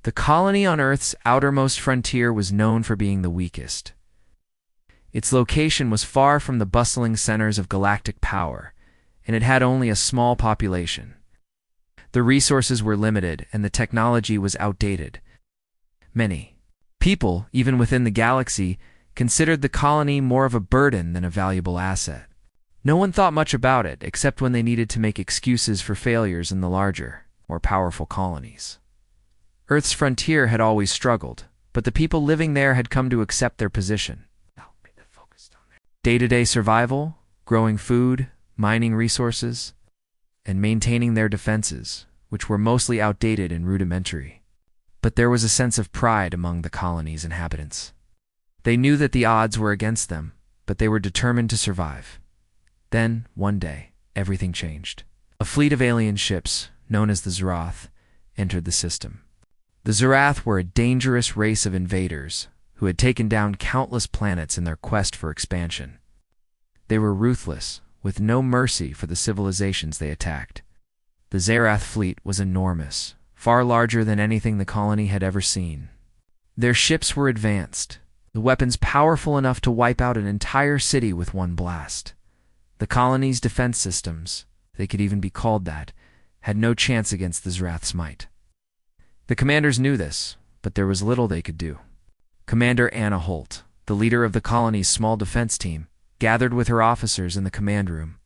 The colony on Earth's outermost frontier was known for being the weakest. Its location was far from the bustling centers of galactic power, and it had only a small population. The resources were limited, and the technology was outdated. Many people, even within the galaxy, considered the colony more of a burden than a valuable asset. No one thought much about it, except when they needed to make excuses for failures in the larger, more powerful colonies. Earth's frontier had always struggled, but the people living there had come to accept their position. Day-to-day survival, growing food, mining resources, and maintaining their defenses, which were mostly outdated and rudimentary. But there was a sense of pride among the colony's inhabitants. They knew that the odds were against them, but they were determined to survive. Then, one day, everything changed. A fleet of alien ships, known as the Zerath, entered the system. The Zerath were a dangerous race of invaders who had taken down countless planets in their quest for expansion. They were ruthless, with no mercy for the civilizations they attacked. The Zerath fleet was enormous, far larger than anything the colony had ever seen. Their ships were advanced, the weapons powerful enough to wipe out an entire city with one blast. The colony's defense systems, they could even be called that, had no chance against the Zerath's might. The commanders knew this, but there was little they could do. Commander Anna Holt, the leader of the colony's small defense team, gathered with her officers in the command room.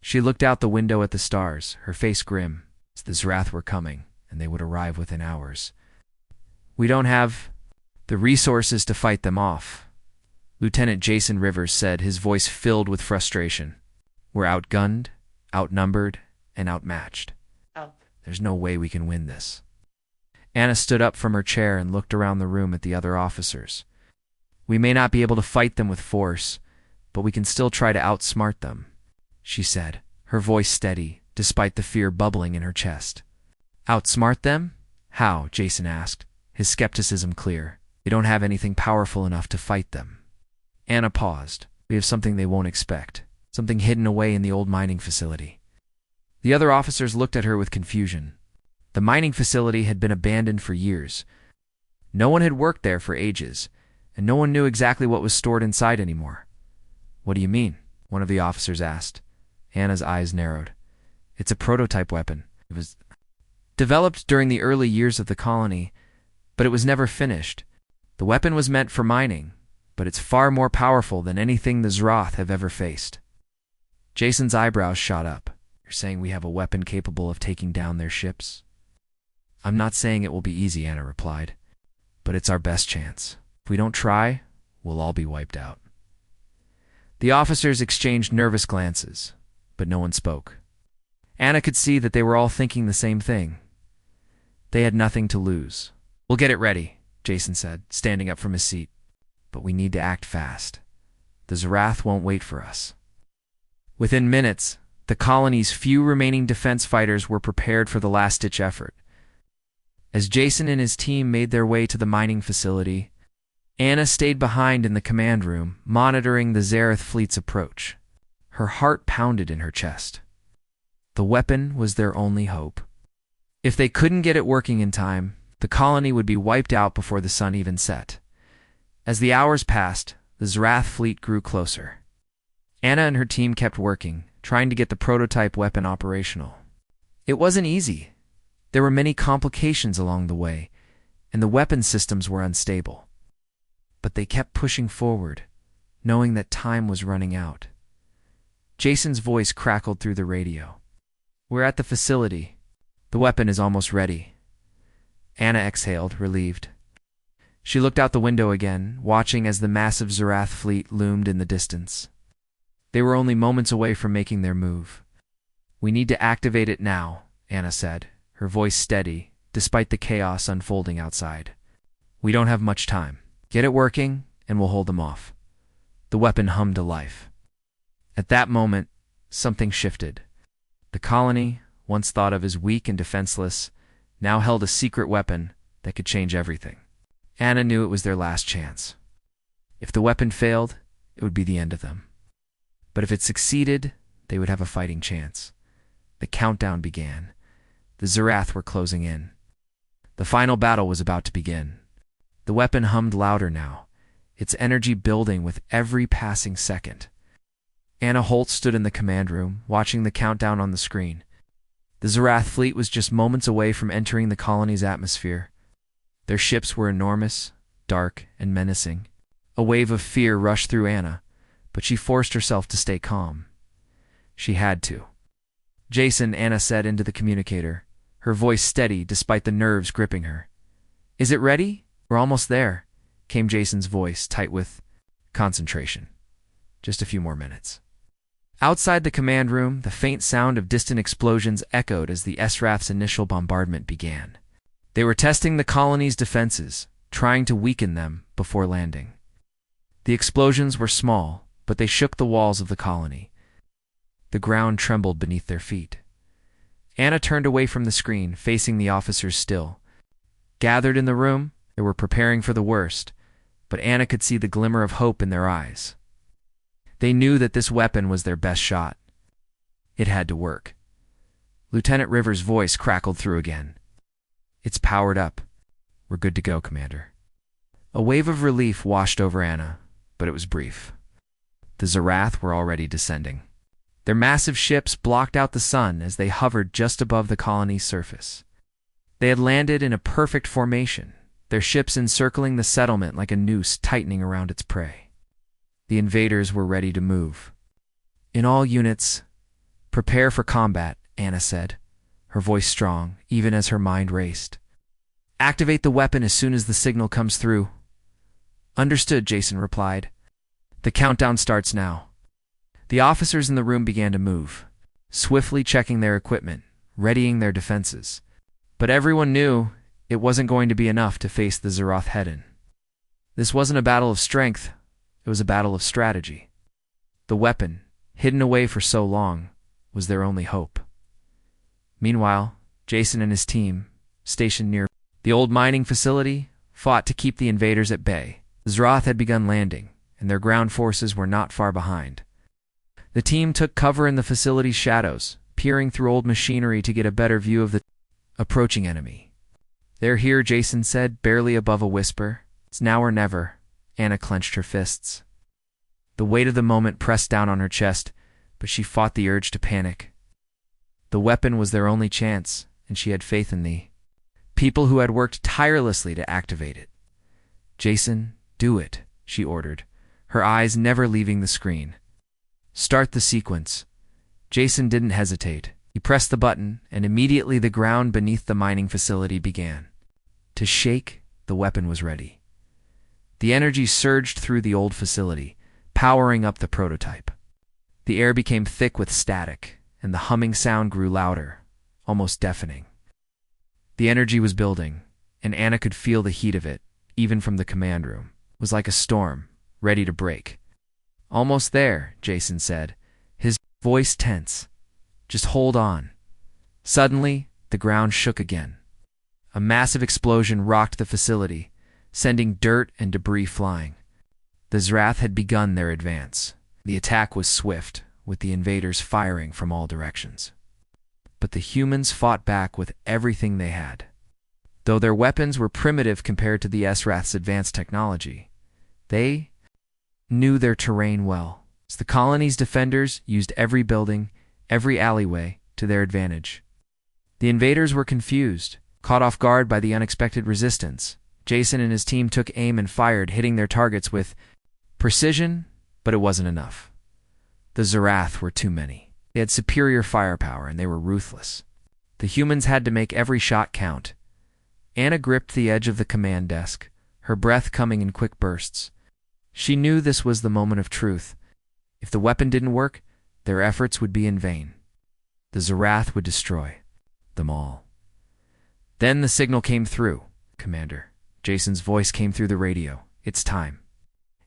She looked out the window at the stars, her face grim, as the Zerath were coming, and they would arrive within hours. "We don't have the resources to fight them off," Lieutenant Jason Rivers said, his voice filled with frustration. "We're outgunned, outnumbered, and outmatched. There's no way we can win this." Anna stood up from her chair and looked around the room at the other officers. "We may not be able to fight them with force, but we can still try to outsmart them," she said, her voice steady, despite the fear bubbling in her chest. "Outsmart them? How?" Jason asked, his skepticism clear. "We don't have anything powerful enough to fight them." Anna paused. "We have something they won't expect, something hidden away in the old mining facility." The other officers looked at her with confusion. The mining facility had been abandoned for years. No one had worked there for ages, and no one knew exactly what was stored inside anymore. "What do you mean?" one of the officers asked. Anna's eyes narrowed. "It's a prototype weapon. It was developed during the early years of the colony, but it was never finished. The weapon was meant for mining, but it's far more powerful than anything the Zerath have ever faced." Jason's eyebrows shot up. "You're saying we have a weapon capable of taking down their ships?" "I'm not saying it will be easy," Anna replied, "but it's our best chance. If we don't try, we'll all be wiped out." The officers exchanged nervous glances, but no one spoke. Anna could see that they were all thinking the same thing. They had nothing to lose. "We'll get it ready," Jason said, standing up from his seat. "But we need to act fast. The Zerath won't wait for us." Within minutes, the colony's few remaining defense fighters were prepared for the last-ditch effort. As Jason and his team made their way to the mining facility, Anna stayed behind in the command room, monitoring the Zerath fleet's approach. Her heart pounded in her chest. The weapon was their only hope. If they couldn't get it working in time, the colony would be wiped out before the sun even set. As the hours passed, the Zerath fleet grew closer. Anna and her team kept working, trying to get the prototype weapon operational. It wasn't easy. There were many complications along the way, and the weapon systems were unstable. But they kept pushing forward, knowing that time was running out. Jason's voice crackled through the radio. "We're at the facility. The weapon is almost ready." Anna exhaled, relieved. She looked out the window again, watching as the massive Zerath fleet loomed in the distance. They were only moments away from making their move. "We need to activate it now," Anna said, her voice steady, despite the chaos unfolding outside. "We don't have much time. Get it working, and we'll hold them off." The weapon hummed to life. At that moment, something shifted. The colony, once thought of as weak and defenseless, now held a secret weapon that could change everything. Anna knew it was their last chance. If the weapon failed, it would be the end of them. But if it succeeded, they would have a fighting chance. The countdown began. The Zerath were closing in. The final battle was about to begin. The weapon hummed louder now, its energy building with every passing second. Anna Holt stood in the command room, watching the countdown on the screen. The Zarath fleet was just moments away from entering the colony's atmosphere. Their ships were enormous, dark, and menacing. A wave of fear rushed through Anna, but she forced herself to stay calm. She had to. "Jason," Anna said into the communicator, her voice steady despite the nerves gripping her. "Is it ready? We're almost there," came Jason's voice, tight with concentration. "Just a few more minutes." Outside the command room, the faint sound of distant explosions echoed as the SRAF's initial bombardment began. They were testing the colony's defenses, trying to weaken them before landing. The explosions were small, but they shook the walls of the colony. The ground trembled beneath their feet. Anna turned away from the screen, facing the officers still. Gathered in the room, they were preparing for the worst, but Anna could see the glimmer of hope in their eyes. They knew that this weapon was their best shot. It had to work. Lieutenant Rivers' voice crackled through again. "It's powered up. We're good to go, Commander." A wave of relief washed over Anna, but it was brief. The Zarath were already descending. Their massive ships blocked out the sun as they hovered just above the colony's surface. They had landed in a perfect formation, their ships encircling the settlement like a noose tightening around its prey. The invaders were ready to move. "In all units, prepare for combat," Anna said, her voice strong, even as her mind raced. "Activate the weapon as soon as the signal comes through." "Understood," Jason replied. "The countdown starts now." The officers in the room began to move, swiftly checking their equipment, readying their defenses. But everyone knew it wasn't going to be enough to face the Zarath head-on. This wasn't a battle of strength, it was a battle of strategy. The weapon, hidden away for so long, was their only hope. Meanwhile, Jason and his team, stationed near the old mining facility, fought to keep the invaders at bay. The Zarath had begun landing, and their ground forces were not far behind. The team took cover in the facility's shadows, peering through old machinery to get a better view of the approaching enemy. "They're here," Jason said, barely above a whisper. "It's now or never." Anna clenched her fists. The weight of the moment pressed down on her chest, but she fought the urge to panic. The weapon was their only chance, and she had faith in the people who had worked tirelessly to activate it. "Jason, do it," she ordered, her eyes never leaving the screen. "Start the sequence." Jason didn't hesitate. He pressed the button, and immediately the ground beneath the mining facility began to shake. The weapon was ready. The energy surged through the old facility, powering up the prototype. The air became thick with static, and the humming sound grew louder, almost deafening. The energy was building, and Anna could feel the heat of it, even from the command room. It was like a storm, ready to break. "Almost there," Jason said, his voice tense. "Just hold on." Suddenly, the ground shook again. A massive explosion rocked the facility, sending dirt and debris flying. The Zarath had begun their advance. The attack was swift, with the invaders firing from all directions. But the humans fought back with everything they had. Though their weapons were primitive compared to the SRAT's advanced technology, they knew their terrain well. The colony's defenders used every building, every alleyway, to their advantage. The invaders were confused, caught off guard by the unexpected resistance. Jason and his team took aim and fired, hitting their targets with precision, but it wasn't enough. The Zarath were too many. They had superior firepower, and they were ruthless. The humans had to make every shot count. Anna gripped the edge of the command desk, her breath coming in quick bursts. She knew this was the moment of truth. If the weapon didn't work, their efforts would be in vain. The Zarath would destroy them all. Then the signal came through. "Commander." Jason's voice came through the radio. "It's time."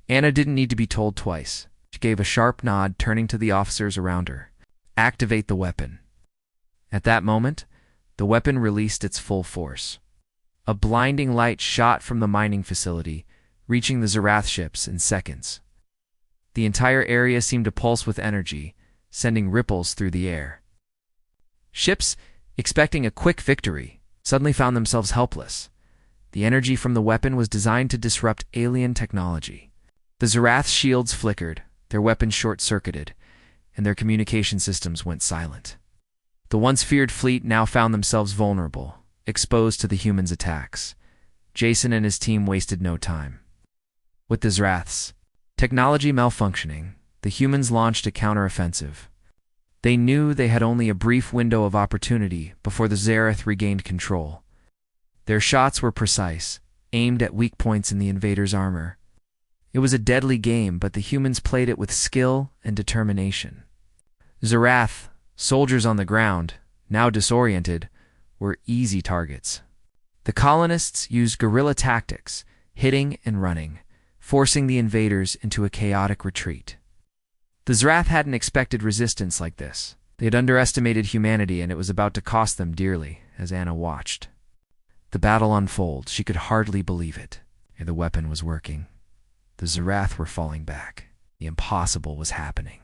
Anna didn't need to be told twice. She gave a sharp nod, turning to the officers around her. "Activate the weapon." At that moment, the weapon released its full force. A blinding light shot from the mining facility, reaching the Zarath ships in seconds. The entire area seemed to pulse with energy, sending ripples through the air. Ships, expecting a quick victory, suddenly found themselves helpless. The energy from the weapon was designed to disrupt alien technology. The Zarath's shields flickered, their weapons short-circuited, and their communication systems went silent. The once feared fleet now found themselves vulnerable, exposed to the humans' attacks. Jason and his team wasted no time. With the Zarath's technology malfunctioning, the humans launched a counteroffensive. They knew they had only a brief window of opportunity before the Zarath regained control. Their shots were precise, aimed at weak points in the invaders' armor. It was a deadly game, but the humans played it with skill and determination. Zarath, soldiers on the ground, now disoriented, were easy targets. The colonists used guerrilla tactics, hitting and running, forcing the invaders into a chaotic retreat. The Zarath hadn't expected resistance like this. They had underestimated humanity, and it was about to cost them dearly, as Anna watched. The battle unfold. She could hardly believe it. The weapon was working. The Zarath were falling back. The impossible was happening.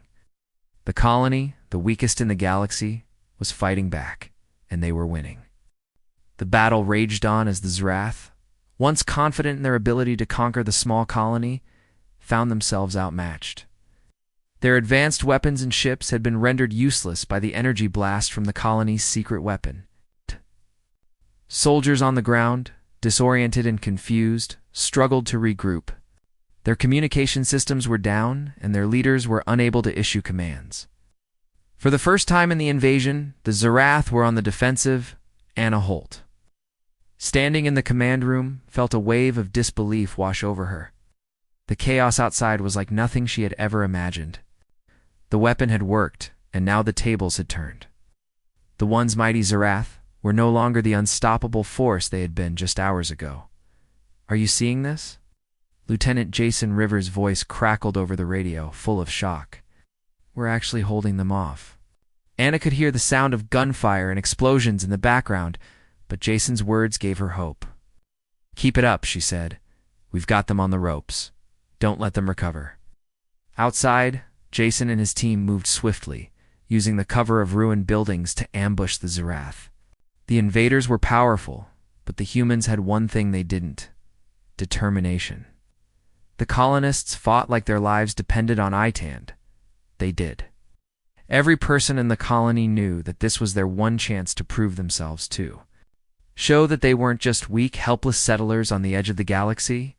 The colony, the weakest in the galaxy, was fighting back, and they were winning. The battle raged on as the Zarath, once confident in their ability to conquer the small colony, found themselves outmatched. Their advanced weapons and ships had been rendered useless by the energy blast from the colony's secret weapon. Soldiers on the ground, disoriented and confused, struggled to regroup. Their communication systems were down, and their leaders were unable to issue commands. For the first time in the invasion, the Zarath were on the defensive. Anna Holt, standing in the command room, felt a wave of disbelief wash over her. The chaos outside was like nothing she had ever imagined. The weapon had worked, and now the tables had turned. The once mighty Zarath were no longer the unstoppable force they had been just hours ago. "Are you seeing this?" Lieutenant Jason Rivers' voice crackled over the radio, full of shock. "We're actually holding them off." Anna could hear the sound of gunfire and explosions in the background, but Jason's words gave her hope. "Keep it up," she said. "We've got them on the ropes. Don't let them recover." Outside, Jason and his team moved swiftly, using the cover of ruined buildings to ambush the Zarath. The invaders were powerful, but the humans had one thing they didn't: determination. The colonists fought like their lives depended on Itand. They did. Every person in the colony knew that this was their one chance to prove themselves too. Show that they weren't just weak, helpless settlers on the edge of the galaxy.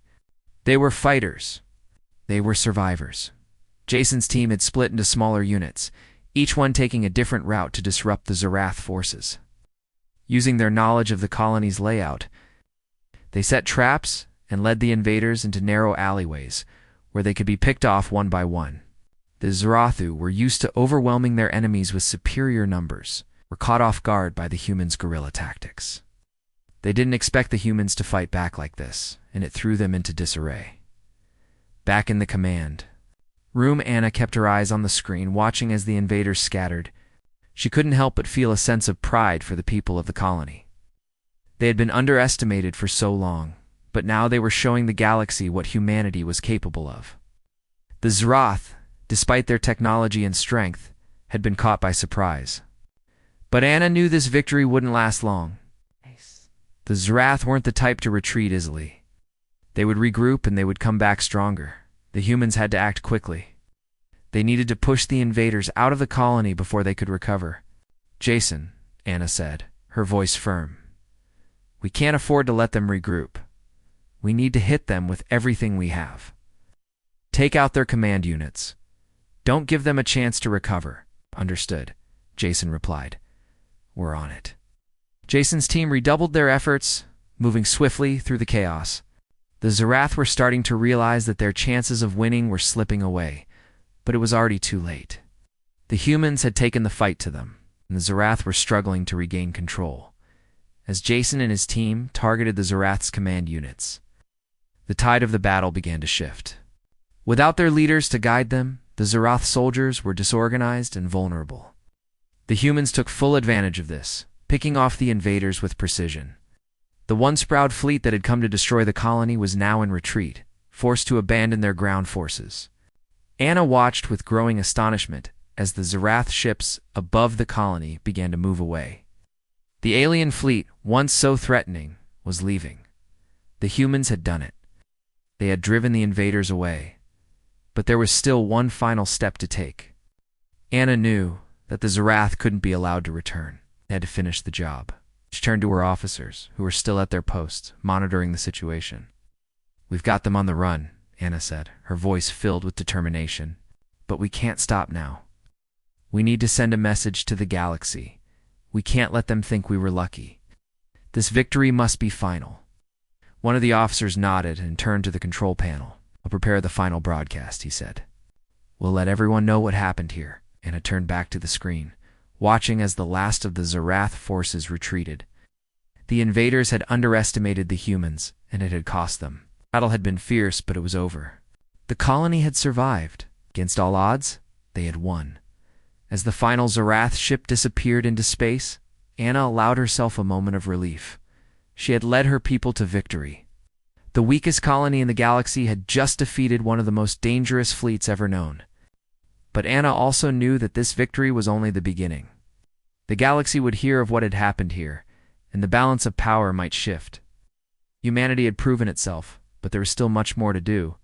They were fighters. They were survivors. Jason's team had split into smaller units, each one taking a different route to disrupt the Zarath forces. Using their knowledge of the colony's layout, they set traps and led the invaders into narrow alleyways where they could be picked off one by one. The Zarathu were used to overwhelming their enemies with superior numbers, were caught off guard by the humans' guerrilla tactics. They didn't expect the humans to fight back like this, and it threw them into disarray. Back in the command room, Anna kept her eyes on the screen, watching as the invaders scattered. She couldn't help but feel a sense of pride for the people of the colony. They had been underestimated for so long, but now they were showing the galaxy what humanity was capable of. The Zarath, despite their technology and strength, had been caught by surprise. But Anna knew this victory wouldn't last long. The Zarath weren't the type to retreat easily. They would regroup and they would come back stronger. The humans had to act quickly. They needed to push the invaders out of the colony before they could recover. "Jason," Anna said, her voice firm, "we can't afford to let them regroup. We need to hit them with everything we have. Take out their command units. Don't give them a chance to recover." "Understood," Jason replied. "We're on it." Jason's team redoubled their efforts, moving swiftly through the chaos. The Zarath were starting to realize that their chances of winning were slipping away, but it was already too late. The humans had taken the fight to them, and the Zarath were struggling to regain control. As Jason and his team targeted the Zarath's command units, the tide of the battle began to shift. Without their leaders to guide them, the Zarath soldiers were disorganized and vulnerable. The humans took full advantage of this, picking off the invaders with precision. The once proud fleet that had come to destroy the colony was now in retreat, forced to abandon their ground forces. Anna watched with growing astonishment as the Zarath ships above the colony began to move away. The alien fleet, once so threatening, was leaving. The humans had done it. They had driven the invaders away. But there was still one final step to take. Anna knew that the Zarath couldn't be allowed to return. They had to finish the job. She turned to her officers, who were still at their posts, monitoring the situation. "We've got them on the run," Anna said, her voice filled with determination. "But we can't stop now. We need to send a message to the galaxy. We can't let them think we were lucky. This victory must be final." One of the officers nodded and turned to the control panel. "I'll prepare the final broadcast," he said. "We'll let everyone know what happened here." Anna turned back to the screen, watching as the last of the Zarath forces retreated. The invaders had underestimated the humans, and it had cost them. The battle had been fierce, but it was over. The colony had survived. Against all odds, they had won. As the final Zarath ship disappeared into space, Anna allowed herself a moment of relief. She had led her people to victory. The weakest colony in the galaxy had just defeated one of the most dangerous fleets ever known. But Anna also knew that this victory was only the beginning. The galaxy would hear of what had happened here, and the balance of power might shift. Humanity had proven itself, but there was still much more to do.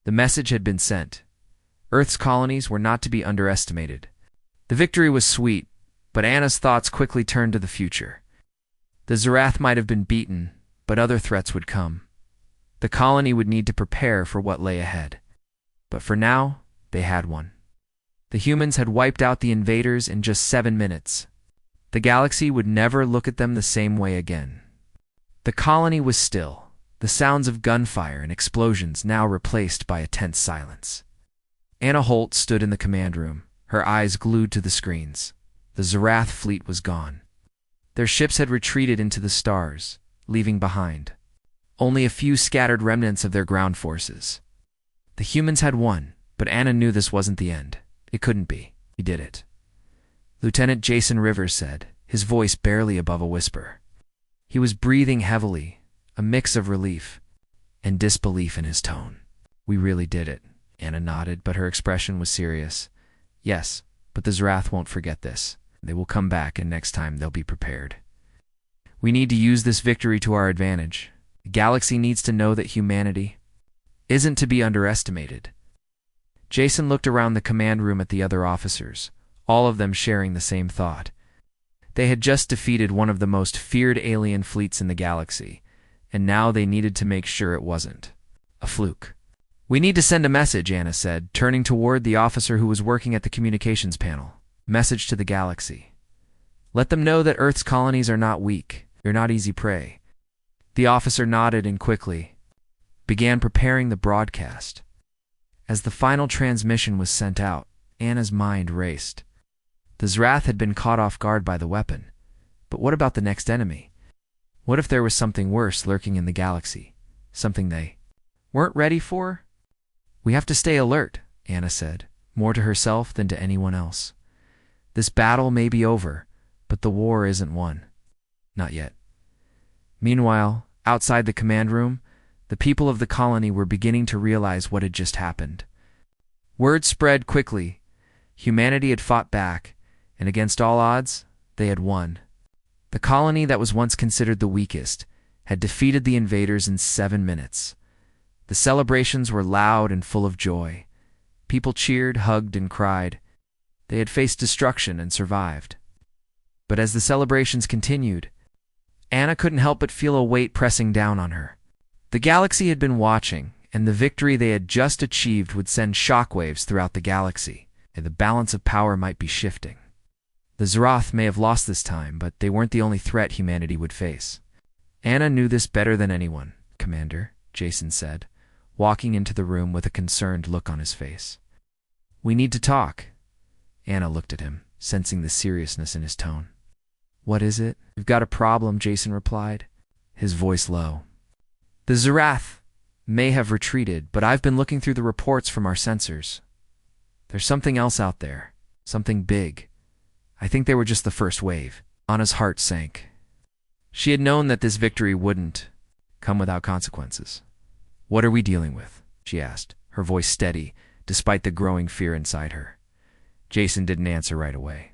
The message had been sent. Earth's colonies were not to be underestimated. The victory was sweet, but Anna's thoughts quickly turned to the future. The Zarath might have been beaten, but other threats would come. The colony would need to prepare for what lay ahead. But for now, they had one. The humans had wiped out the invaders in just 7 minutes. The galaxy would never look at them the same way again. The colony was still, the sounds of gunfire and explosions now replaced by a tense silence. Anna Holt stood in the command room, her eyes glued to the screens. The Zarath fleet was gone. Their ships had retreated into the stars, leaving behind only a few scattered remnants of their ground forces. The humans had won, but Anna knew this wasn't the end. It couldn't be. He did it. Lieutenant Jason Rivers said, his voice barely above a whisper. He was breathing heavily, a mix of relief and disbelief in his tone. "We really did it." Anna nodded, but her expression was serious. "Yes, but the Zarath won't forget this. They will come back, and next time they'll be prepared. We need to use this victory to our advantage. The galaxy needs to know that humanity isn't to be underestimated." Jason looked around the command room at the other officers, all of them sharing the same thought. They had just defeated one of the most feared alien fleets in the galaxy, and now they needed to make sure it wasn't a fluke. "We need to send a message," Anna said, turning toward the officer who was working at the communications panel. "Message to the galaxy. Let them know that Earth's colonies are not weak. They're not easy prey." The officer nodded and quickly began preparing the broadcast. As the final transmission was sent out, Anna's mind raced. The Zarath had been caught off guard by the weapon. But what about the next enemy? What if there was something worse lurking in the galaxy? Something they weren't ready for? "We have to stay alert," Anna said, more to herself than to anyone else. "This battle may be over, but the war isn't won. Not yet." Meanwhile, outside the command room, the people of the colony were beginning to realize what had just happened. Word spread quickly. Humanity had fought back, and against all odds, they had won. The colony that was once considered the weakest had defeated the invaders in 7 minutes. The celebrations were loud and full of joy. People cheered, hugged, and cried. They had faced destruction and survived. But as the celebrations continued, Anna couldn't help but feel a weight pressing down on her. The galaxy had been watching, and the victory they had just achieved would send shockwaves throughout the galaxy, and the balance of power might be shifting. The Zarath may have lost this time, but they weren't the only threat humanity would face. Anna knew this better than anyone, Commander, Jason said, walking into the room with a concerned look on his face. "We need to talk." Anna looked at him, sensing the seriousness in his tone. "What is it?" "We've got a problem," Jason replied, his voice low. "The Zarath may have retreated, but I've been looking through the reports from our sensors. There's something else out there, something big. I think they were just the first wave." Anna's heart sank. She had known that this victory wouldn't come without consequences. "What are we dealing with?" she asked, her voice steady, despite the growing fear inside her. Jason didn't answer right away.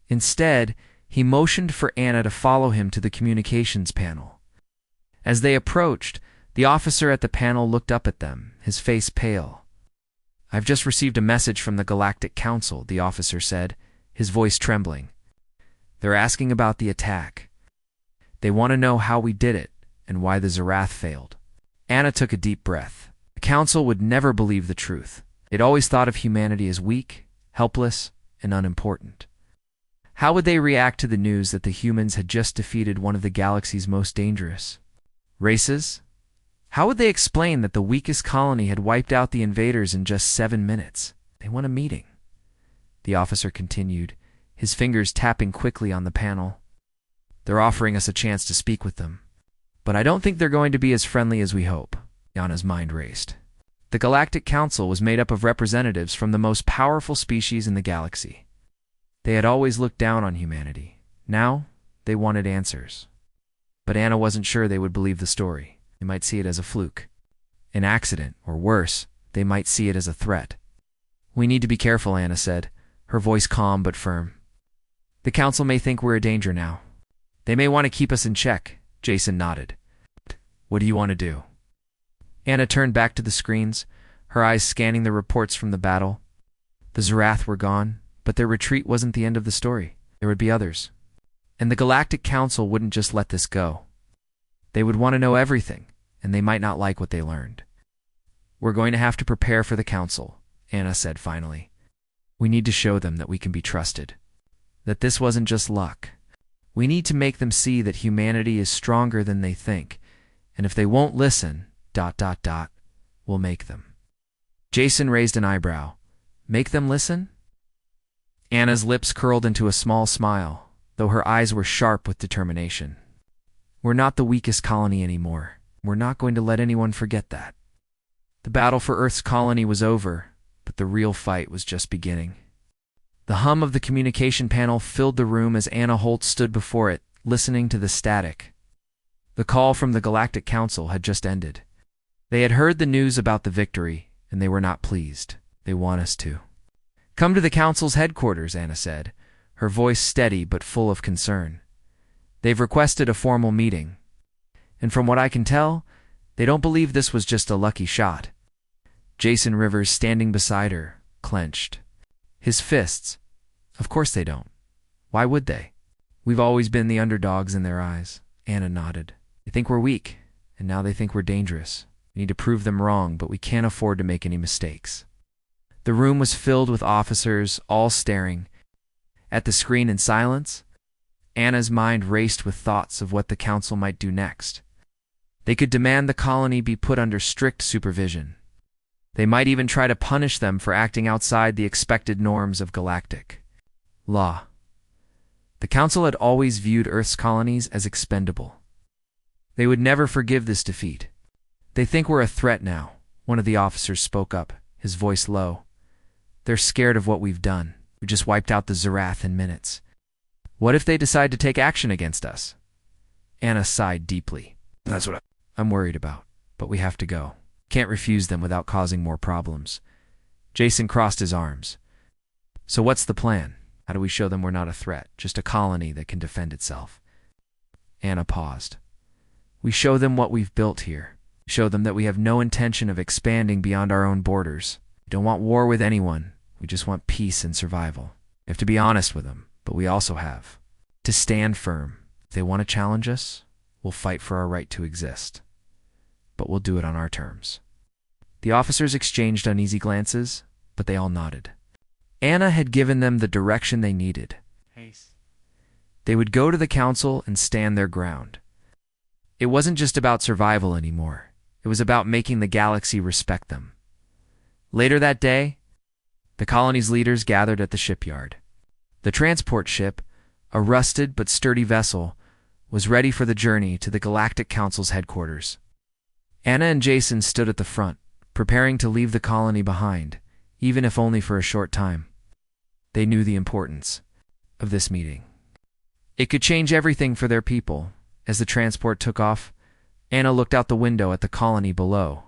Instead, He motioned for Anna to follow him to the communications panel. As they approached, the officer at the panel looked up at them, his face pale. "I've just received a message from the Galactic Council," the officer said, his voice trembling. "They're asking about the attack. They want to know how we did it and why the Zarath failed." Anna took a deep breath. The Council would never believe the truth. They'd always thought of humanity as weak, helpless, and unimportant. How would they react to the news that the humans had just defeated one of the galaxy's most dangerous races? How would they explain that the weakest colony had wiped out the invaders in just 7 minutes? "They want a meeting," the officer continued, his fingers tapping quickly on the panel. "They're offering us a chance to speak with them. But I don't think they're going to be as friendly as we hope." Anna's mind raced. The Galactic Council was made up of representatives from the most powerful species in the galaxy. They had always looked down on humanity. Now, they wanted answers. But Anna wasn't sure they would believe the story. They might see it as a fluke, an accident, or worse, they might see it as a threat. "We need to be careful," Anna said, her voice calm but firm. "The Council may think we're a danger now. They may want to keep us in check." Jason nodded. "What do you want to do?" Anna turned back to the screens, her eyes scanning the reports from the battle. The Zarath were gone, but their retreat wasn't the end of the story. There would be others. And the Galactic Council wouldn't just let this go. They would want to know everything, and they might not like what they learned. "We're going to have to prepare for the Council," Anna said finally. "We need to show them that we can be trusted, that this wasn't just luck. We need to make them see that humanity is stronger than they think, and if they won't listen, we'll make them." Jason raised an eyebrow. "Make them listen?" Anna's lips curled into a small smile, though her eyes were sharp with determination. "We're not the weakest colony anymore. We're not going to let anyone forget that." The battle for Earth's colony was over, but the real fight was just beginning. The hum of the communication panel filled the room as Anna Holt stood before it, listening to the static. The call from the Galactic Council had just ended. They had heard the news about the victory, and they were not pleased. "They want us to come to the Council's headquarters," Anna said, her voice steady but full of concern. "They've requested a formal meeting. And from what I can tell, they don't believe this was just a lucky shot." Jason Rivers, standing beside her, clenched. His fists. "Of course they don't. Why would they? We've always been the underdogs in their eyes." Anna nodded. "They think we're weak, and now they think we're dangerous. We need to prove them wrong, but we can't afford to make any mistakes." The room was filled with officers, all staring at the screen in silence. Anna's mind raced with thoughts of what the Council might do next. They could demand the colony be put under strict supervision. They might even try to punish them for acting outside the expected norms of galactic law. The Council had always viewed Earth's colonies as expendable. They would never forgive this defeat. "They think we're a threat now," one of the officers spoke up, his voice low. "They're scared of what we've done. We just wiped out the Zarath in minutes. What if they decide to take action against us?" Anna sighed deeply. "That's what I'm worried about, but we have to go. Can't refuse them without causing more problems." Jason crossed his arms. "So what's the plan? How do we show them we're not a threat, just a colony that can defend itself?" Anna paused. "We show them what we've built here. We show them that we have no intention of expanding beyond our own borders. We don't want war with anyone. We just want peace and survival. We have to be honest with them, but we also have to stand firm. If they want to challenge us, we'll fight for our right to exist. But we'll do it on our terms." The officers exchanged uneasy glances, but they all nodded. Anna had given them the direction they needed. They would go to the Council and stand their ground. It wasn't just about survival anymore. It was about making the galaxy respect them. Later that day, the colony's leaders gathered at the shipyard. The transport ship, a rusted but sturdy vessel, was ready for the journey to the Galactic Council's headquarters. Anna and Jason stood at the front, preparing to leave the colony behind, even if only for a short time. They knew the importance of this meeting. It could change everything for their people. As the transport took off, Anna looked out the window at the colony below.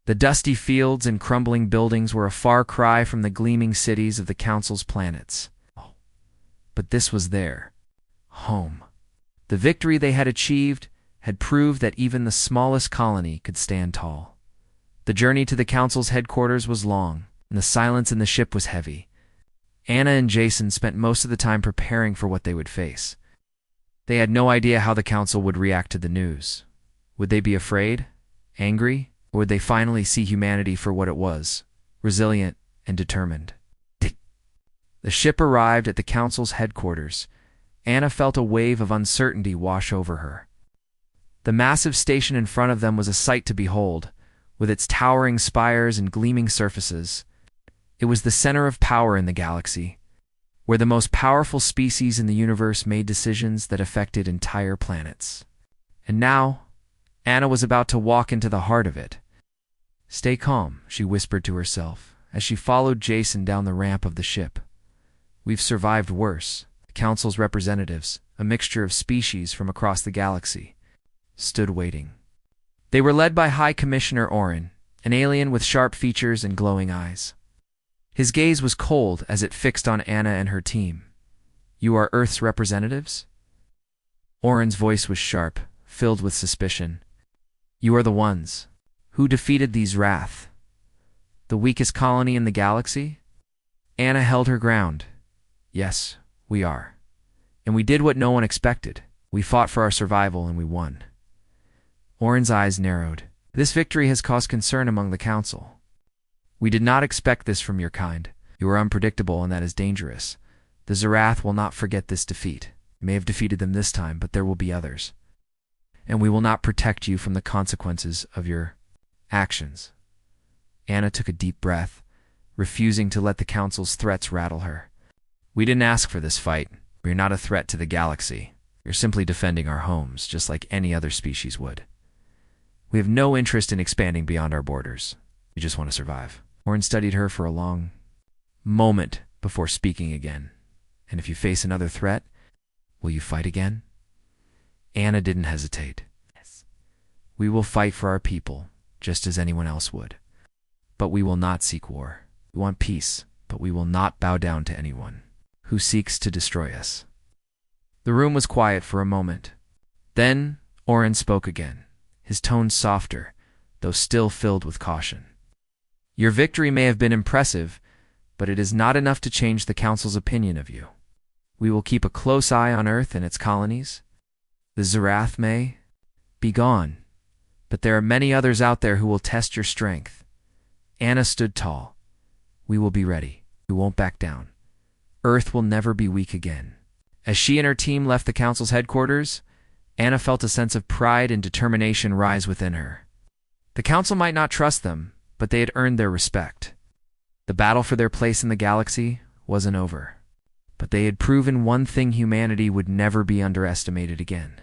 The dusty fields and crumbling buildings were a far cry from the gleaming cities of the Council's planets. But this was there, home. The victory they had achieved had proved that even the smallest colony could stand tall. The journey to the council's headquarters was long, and the silence in the ship was heavy. Anna and Jason spent most of the time preparing for what they would face. They had no idea how the council would react to the news. Would they be afraid, angry, or would they finally see humanity for what it was, resilient and determined? The ship arrived at the council's headquarters. Anna felt a wave of uncertainty wash over her. The massive station in front of them was a sight to behold, with its towering spires and gleaming surfaces. It was the center of power in the galaxy, where the most powerful species in the universe made decisions that affected entire planets. And now, Anna was about to walk into the heart of it. "Stay calm," she whispered to herself, as she followed Jason down the ramp of the ship. "We've survived worse." The council's representatives, a mixture of species from across the galaxy, stood waiting. They were led by High Commissioner Orin, an alien with sharp features and glowing eyes. His gaze was cold as it fixed on Anna and her team. "You are Earth's representatives?" Orin's voice was sharp, filled with suspicion. "You are the ones. Who defeated these Wrath? The weakest colony in the galaxy?" Anna held her ground. "Yes, we are. And we did what no one expected. We fought for our survival and we won." Orin's eyes narrowed. "This victory has caused concern among the council. We did not expect this from your kind. You are unpredictable and that is dangerous. The Zerath will not forget this defeat. You may have defeated them this time, but there will be others. And we will not protect you from the consequences of your actions." Anna took a deep breath, refusing to let the council's threats rattle her. "We didn't ask for this fight. We're not a threat to the galaxy. We're simply defending our homes, just like any other species would. We have no interest in expanding beyond our borders. We just want to survive." Orin studied her for a long moment before speaking again. "And if you face another threat, will you fight again?" Anna didn't hesitate. "Yes. We will fight for our people, just as anyone else would. But we will not seek war. We want peace, but we will not bow down to anyone who seeks to destroy us." The room was quiet for a moment. Then Orin spoke again, his tone softer, though still filled with caution. "Your victory may have been impressive, but it is not enough to change the council's opinion of you. We will keep a close eye on Earth and its colonies. The Zerath may be gone, but there are many others out there who will test your strength." Anna stood tall. "We will be ready. We won't back down. Earth will never be weak again." As she and her team left the council's headquarters, Anna felt a sense of pride and determination rise within her. The council might not trust them, but they had earned their respect. The battle for their place in the galaxy wasn't over, but they had proven one thing: humanity would never be underestimated again.